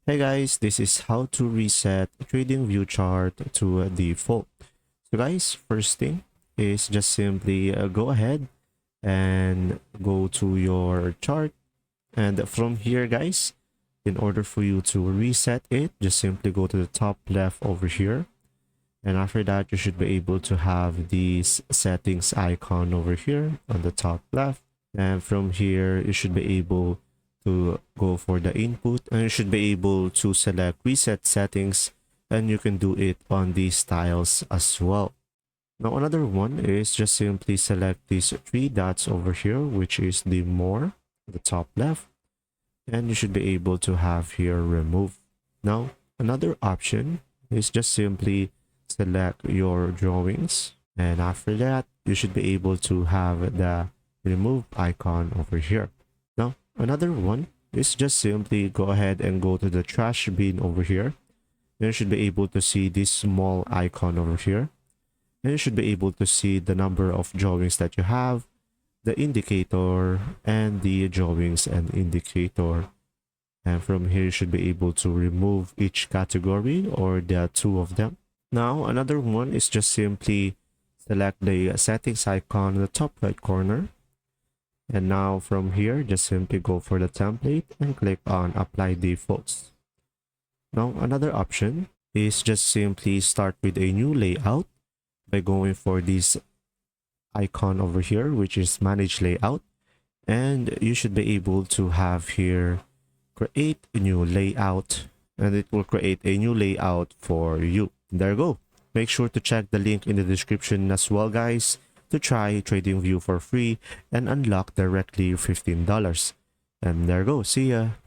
Hey guys, this is how to reset TradingView chart to default. So guys, first thing is just simply go ahead and go to your chart, and from here guys, in order for you to reset it, just simply go to the top left over here, and after that you should be able to have these settings icon over here on the top left, and from here you should be able to go for the input, and you should be able to select reset settings, and you can do it on these styles as well. Now another one is just simply select these three dots over here, which is the more, the top left, and you should be able to have here remove. Now another option is just simply select your drawings, and after that you should be able to have the remove icon over here. Now another one is just simply go ahead and go to the trash bin over here. Then you should be able to see this small icon over here, and you should be able to see the number of drawings that you have, the indicator, and the drawings and indicator. And from here you should be able to remove each category or the two of them. Now another one is just simply select the settings icon in the top right corner, and now from here just simply go for the template and click on apply defaults. Now another option is just simply start with a new layout by going for this icon over here, which is manage layout, and you should be able to have here create a new layout, and it will create a new layout for you. There you go. Make sure to check the link in the description as well guys to try TradingView for free and unlock directly $15. And there you go. See ya.